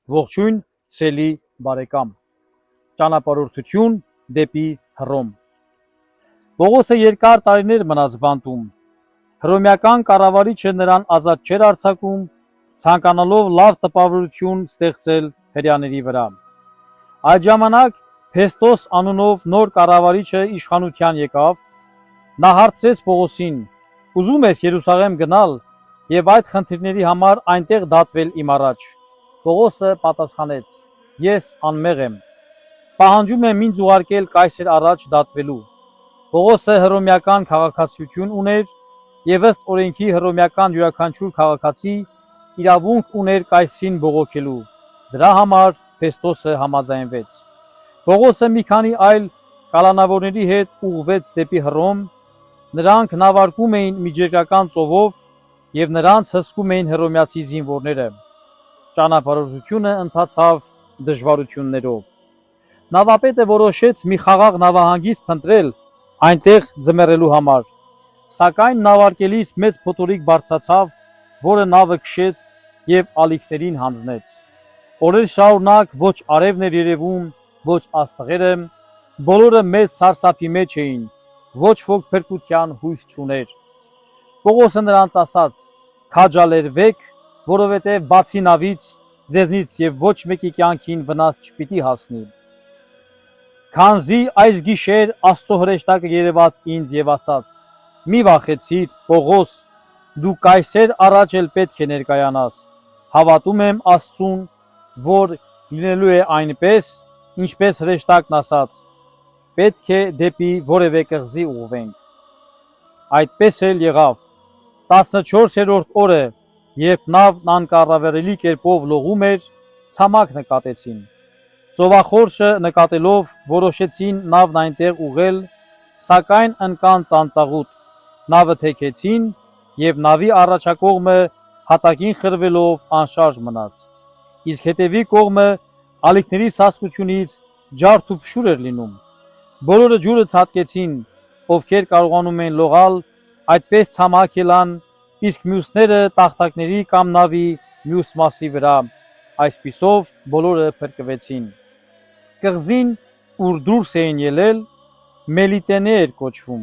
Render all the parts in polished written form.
Ողջույն, սելի բարեկամ, ճանապարհորդություն դեպի Հռոմ։ Պողոսը երկար տարիներ մնաց բանտում, հռոմեական կառավարիչը նրան ազատ չէր արձակում, ցանկանալով լավ տպավորություն ստեղծել հրեաների վրա։ Այդ ժամանակ Փեստոս անունով նոր կառավարիչը իշխանության եկավ, նա հարցրեց Պողոսին. «Ուզում ես Երուսաղեմ գնալ եւ այդ խնդիրների համար այնտեղ դատվել իմ առաջ»։ Պողոսը պատասխանեց. «Ես անմեղ եմ, պահանջում եմ ինձ ուղարկել կայսեր առաջ դատվելու»։ Պողոսը հռոմեական քաղաքացիություն ուներ եւ ըստ օրենքի հռոմեական յուրաքանչյուր քաղաքացի իրավունք ուներ կայսրին բողոքելու։ Դրա համար Փեստոսը համաձայնվեց։ Պողոսը մի քանի այլ կալանավորների հետ ուղղվեց դեպի Հռոմ, նրանք նավարկում էին միջերկրական ծովով եւ նրանց հսկում էին հռոմեացի զինվորները։ Ճանապարհորդությունը ընթացավ դժվարություններով։ Նավապետը որոշեց մի խաղաղ նավահանգիստ փնտրել այնտեղ ձմեռելու համար, սակայն նավարկելիս մեծ փոթորիկ բարձրացավ, որը նավը քշեց եւ ալիքներին հանձնեց։ Օրեր շարունակ ոչ արևն էր երևում, ոչ աստղերը, բոլորը մեծ սարսափի մեջ էին, ոչ ոք փրկության հույս չուներ։ Պողոսը նրանց ասաց. «Քաջալերվեք, որովհետև բացի նավից ձեզնից եւ ոչ մեկի կյանքին վնաս չպիտի հասնի։ Քանզի այս գիշեր Աստծո հրեշտակը երևաց ինձ եւ ասաց. «Մի վախեցիր, Պողոս, դու կայսեր առաջ էլ պետք է ներկայանաս։ Հավատում եմ Աստծուն, որ լինելու է այնպես, ինչպես հրեշտակն ասաց, պետք է դեպի որևէ կղզի ուղղվենք»։ Այդպես էլ եղավ։ 14-րդ օրը, երբ նավն անկառավարելի կերպով լողում էր, ցամաք նկատեցին։ Ծովախորշը նկատելով որոշեցին նավն այնտեղ ուղղել, սակայն ընկան ծանծաղուտ, նավը թեքեցին եւ նավի առաջակողմը հատակին խրվելով անշարժ մնաց, իսկ հետևի կողմը ալիքների սաստկությունից ջարդ ու փշուր էր լինում։ Բոլորը ջուրը ցատկեցին, ովքեր կարողանում են լողալ, այդպես ցամաք ելան, իսկ մյուսները տախտակների կամ նավի մյուս մասի վրա, այսպիսով բոլորը փրկվեցին։ Կղզին, ուր դուրս էին ելել, Մելիտենե էր կոչվում։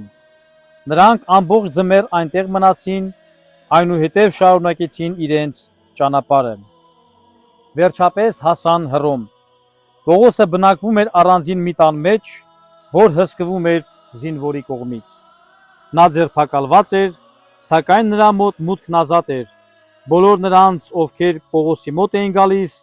Նրանք ամբողջ ձմեռ այնտեղ մնացին, այնուհետև շարունակեցին իրենց ճանապարհը։ Վերջապես հասան Հռոմ։ Պողոսը բնակվում էր առանձին մի տան մեջ, որ հսկվում էր զինվորի կողմից։ Նա ձերբակալված էր, սակայն նրա մոտ մուտքն ազատ էր։ Բոլոր նրանց, ովքեր Պողոսի մոտ էին գալիս,